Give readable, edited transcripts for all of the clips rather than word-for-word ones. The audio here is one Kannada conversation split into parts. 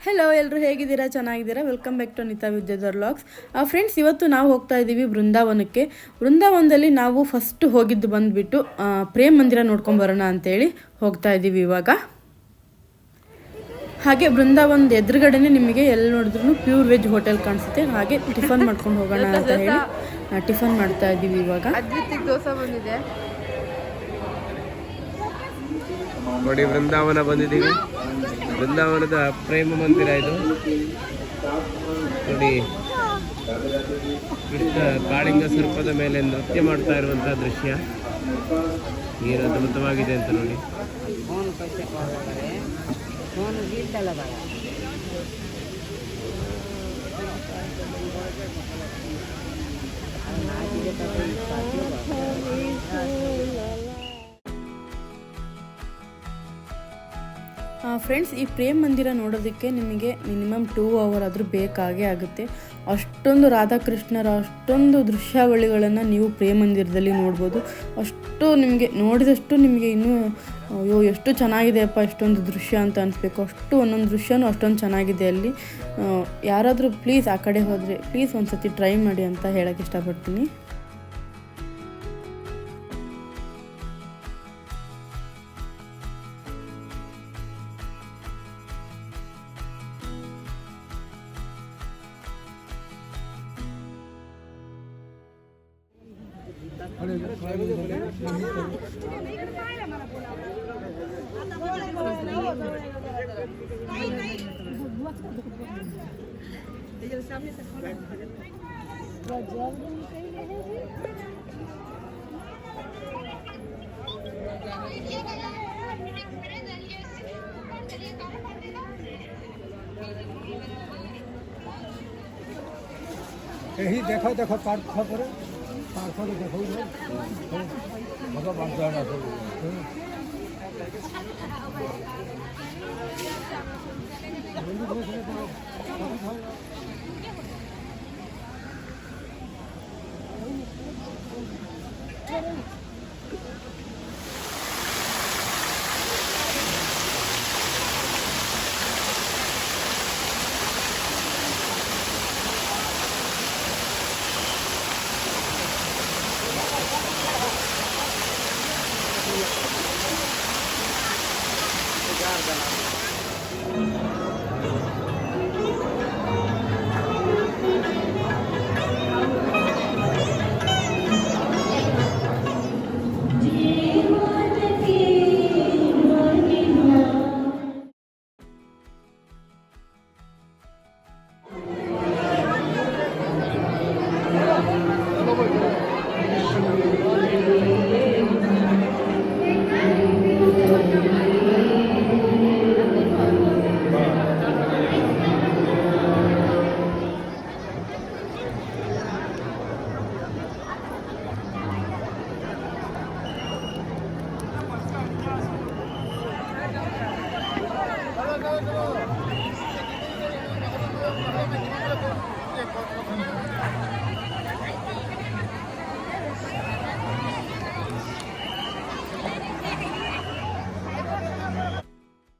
ಹೆಲೋ, ಎಲ್ಲರೂ ಹೇಗಿದ್ದೀರಾ? ಚೆನ್ನಾಗಿದ್ದೀರಾ? Welcome back to Anita Vidyadhar vlogs. Friends, ಇವತ್ತು ನಾವು ಹೋಗ್ತಾ ಇದ್ದೀವಿ ಬೃಂದಾವನಕ್ಕೆ. ಬೃಂದಾವನದಲ್ಲಿ ನಾವು ಫಸ್ಟ್ ಹೋಗಿದ್ದು ಬಂದುಬಿಟ್ಟು ಪ್ರೇಮ್ ಮಂದಿರ ನೋಡ್ಕೊಂಬರೋಣ ಅಂತೇಳಿ ಹೋಗ್ತಾ ಇದ್ದೀವಿ ಇವಾಗ. ಹಾಗೆ ಬೃಂದಾವನದ ಎದುರುಗಡೆನೇ ನಿಮಗೆ ಎಲ್ಲಿ ನೋಡಿದ್ರು ಪ್ಯೂರ್ ವೆಜ್ ಹೋಟೆಲ್ ಕಾಣಿಸುತ್ತೆ. ಹಾಗೆ ಟಿಫನ್ ಮಾಡ್ಕೊಂಡು ಹೋಗೋಣ ಅಂತ ಹೇಳಿ ಟಿಫನ್ ಮಾಡ್ತಾ ಇದ್ದೀವಿ ಇವಾಗ. ದೋಸೆ ಬಂದಿದೆ ನೋಡಿ, ಬೃಂದಾವನ ಬಂದಿದ್ದೀವಿ. ಬೃಂದಾವನದ ಪ್ರೇಮ ಮಂದಿರ ಇದು ನೋಡಿ. ಕೃಷ್ಣ ಕಾಳಿಂಗ ಸರ್ಪದ ಮೇಲೆ ನೃತ್ಯ ಮಾಡ್ತಾ ಇರುವಂತಹ ದೃಶ್ಯ ಏನು ಅದ್ಭುತವಾಗಿದೆ ಅಂತ ನೋಡಿ. ಫ್ರೆಂಡ್ಸ್, ಈ ಪ್ರೇಮ್ ಮಂದಿರ ನೋಡೋದಕ್ಕೆ ನಿಮಗೆ ಮಿನಿಮಮ್ 2 hour ಆದರೂ ಬೇಕಾಗೇ ಆಗುತ್ತೆ. ಅಷ್ಟೊಂದು ರಾಧಾಕೃಷ್ಣರ ಅಷ್ಟೊಂದು ದೃಶ್ಯಾವಳಿಗಳನ್ನು ನೀವು ಪ್ರೇಮ್ ಮಂದಿರದಲ್ಲಿ ನೋಡ್ಬೋದು. ಅಷ್ಟು ನಿಮಗೆ ನೋಡಿದಷ್ಟು ನಿಮಗೆ ಇನ್ನೂ ಅಯ್ಯೋ ಎಷ್ಟು ಚೆನ್ನಾಗಿದೆಯಪ್ಪ ಇಷ್ಟೊಂದು ದೃಶ್ಯ ಅಂತ ಅನಿಸ್ಬೇಕು. ಅಷ್ಟು ಒಂದೊಂದು ದೃಶ್ಯನೂ ಅಷ್ಟೊಂದು ಚೆನ್ನಾಗಿದೆ ಅಲ್ಲಿ. ಯಾರಾದರೂ ಪ್ಲೀಸ್ ಆ ಕಡೆ ಹೋದರೆ ಪ್ಲೀಸ್ ಒಂದು ಸತಿ ಟ್ರೈ ಮಾಡಿ ಅಂತ ಹೇಳೋಕ್ಕೆ ಇಷ್ಟಪಡ್ತೀನಿ. यही देखो देखो पार्क पर देखो भगवान जाना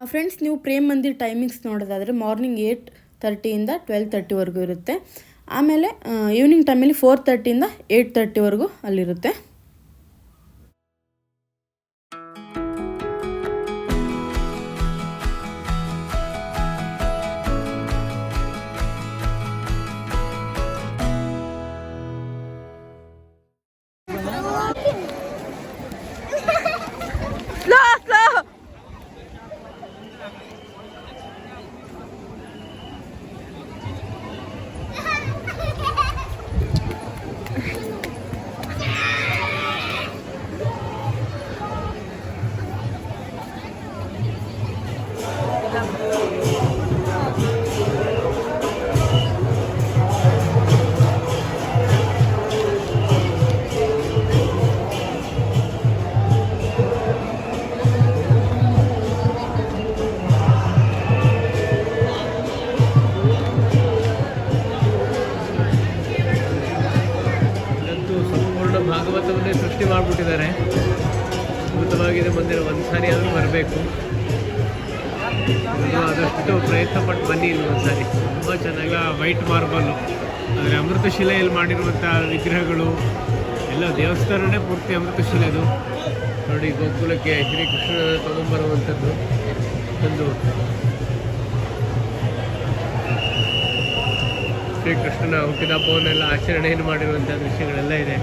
ಫ್ರೆಂಡ್ಸ್, ನೀವು ಪ್ರೇಮ್ ಮಂದಿರ್ ಟೈಮಿಂಗ್ಸ್ ನೋಡೋದಾದರೆ ಮಾರ್ನಿಂಗ್ 8:30 12:30ವರೆಗೂ ಇರುತ್ತೆ. ಆಮೇಲೆ ಈವ್ನಿಂಗ್ ಟೈಮಲ್ಲಿ 4:30 8:30ವರೆಗೂ ಅಲ್ಲಿರುತ್ತೆ. ಭಾಗವತವನ್ನೇ ಸೃಷ್ಟಿ ಮಾಡಿಬಿಟ್ಟಿದ್ದಾರೆ. ಅದ್ಭುತವಾಗಿದೆ ಮಂದಿರ. ಒಂದು ಸಾರಿ ಆದರೂ ಬರಬೇಕು. ಅದು ಆದಷ್ಟು ಪ್ರಯತ್ನ ಪಟ್ಟು ಬನ್ನಿ ಇಲ್ಲಿ ಒಂದ್ಸಾರಿ. ತುಂಬ ಚೆನ್ನಾಗಿ ವೈಟ್ ಮಾರ್ಬಲ್ಲು, ಅಂದರೆ ಅಮೃತಶಿಲೆಯಲ್ಲಿ ಮಾಡಿರುವಂಥ ವಿಗ್ರಹಗಳು ಎಲ್ಲ ದೇವಸ್ಥಾನನೇ ಪೂರ್ತಿ ಅಮೃತಶಿಲೆದು ನೋಡಿ. ಗೋಕುಲಕ್ಕೆ ಶ್ರೀಕೃಷ್ಣ ತಗೊಂಬರುವಂಥದ್ದು ಒಂದು ಶ್ರೀಕೃಷ್ಣನ ಹುಟ್ಟಿದ ಹಬ್ಬವನ್ನೆಲ್ಲ ಆಚರಣೆಯನ್ನು ಮಾಡಿರುವಂಥ ದೃಶ್ಯಗಳೆಲ್ಲ ಇದೆ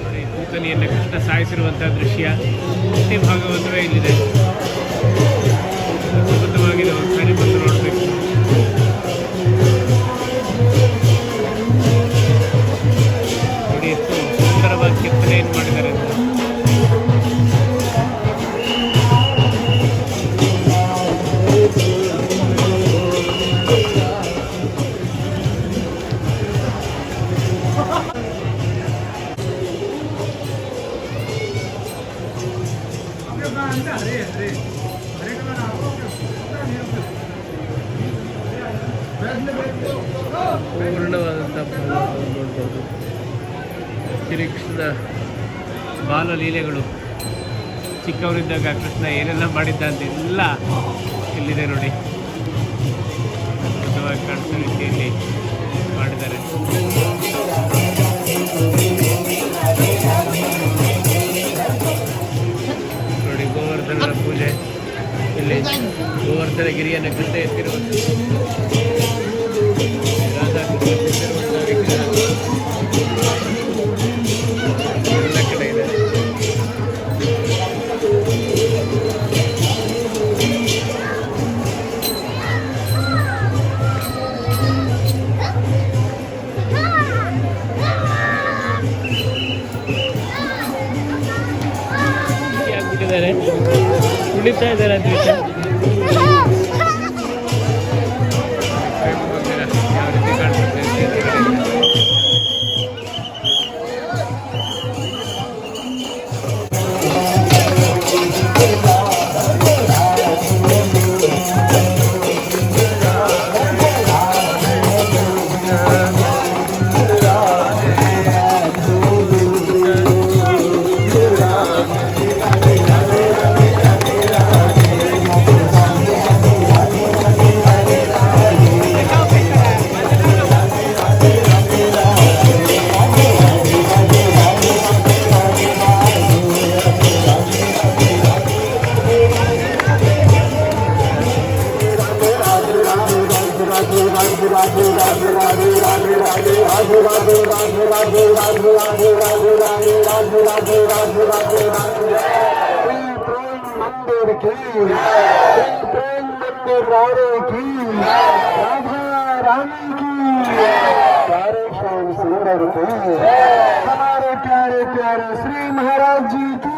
ನೋಡಿ. ಕೂತನಿಯನ್ನು ಕೃಷ್ಣ ಸಾಯಿಸಿರುವಂಥ ದೃಶ್ಯ ಪ್ರತಿ ಭಾಗವನ್ನೂ ಇಲ್ಲಿದೆ. ಅದ್ಭುತವಾಗಿದೆ, ಒಂದ್ಸಾರಿ ಬಂದು ನೋಡಬೇಕು. ನೋಡಿ ಎಷ್ಟು ಸುಂದರವಾಗಿ ಕೆತ್ತನೆಯನ್ನು ಮಾಡಿದ್ದಾರೆ ಅಂತ. ಪೂರ್ಣವಾದಂಥ ಭಾವವನ್ನು ನೋಡ್ಬೋದು. ಶ್ರೀಕೃಷ್ಣನ ಬಾಲಲೀಲೆಗಳು, ಚಿಕ್ಕವರಿದ್ದಾಗ ಕೃಷ್ಣ ಏನೆಲ್ಲ ಮಾಡಿದ್ದ ಅಂತ ಎಲ್ಲ ಇಲ್ಲಿದೆ ನೋಡಿ. ಅದ್ಭುತವಾಗಿ ಕಾಣಿಸೋ ರೀತಿಯಲ್ಲಿ ಮಾಡಿದ್ದಾರೆ. ನೋಡಿ ಗೋವರ್ಧನನ ಪೂಜೆ, ಇಲ್ಲಿ ಗೋವರ್ಧನ ಗಿರಿಯನ್ನು ಕೃಷ್ಣ ಎತ್ತಿರುವುದು, ಎಲ್ಲ ಕಡೆ ಇದೆ. ಆಗ್ಬಿಟ್ಟಿದ್ದಾರೆ, ಕುಡಿತಾ ಇದ್ದಾರೆ ಅಂತ ಯಾವ ರೀತಿ ಕಾಣಿಸುತ್ತೆ. हमारे प्यारे प्यारे श्री महाराज जी की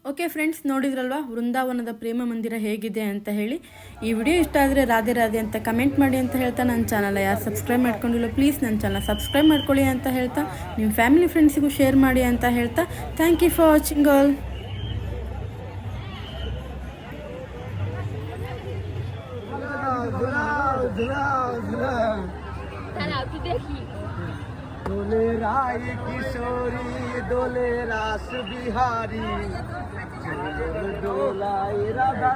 ಓಕೆ ಫ್ರೆಂಡ್ಸ್, ನೋಡಿದ್ರಲ್ವಾ ವೃಂದಾವನದ ಪ್ರೇಮ ಮಂದಿರ ಹೇಗಿದೆ ಅಂತ ಹೇಳಿ. ಈ ವಿಡಿಯೋ ಇಷ್ಟ ಆದರೆ ರಾಧೆ ರಾಧೆ ಅಂತ ಕಮೆಂಟ್ ಮಾಡಿ ಅಂತ ಹೇಳ್ತಾ, ನನ್ನ ಚಾನಲ್ ಯಾರು ಸಬ್ಸ್ಕ್ರೈಬ್ ಮಾಡ್ಕೊಂಡಿಲ್ಲ ಪ್ಲೀಸ್ ನನ್ನ ಚಾನಲ್ ಸಬ್ಸ್ಕ್ರೈಬ್ ಮಾಡ್ಕೊಳ್ಳಿ ಅಂತ ಹೇಳ್ತಾ, ನಿಮ್ಮ ಫ್ಯಾಮಿಲಿ ಫ್ರೆಂಡ್ಸಿಗೂ ಶೇರ್ ಮಾಡಿ ಅಂತ ಹೇಳ್ತಾ, thank you for watching all. डोले राय किशोरी डोले रास बिहारी डोलाए राधा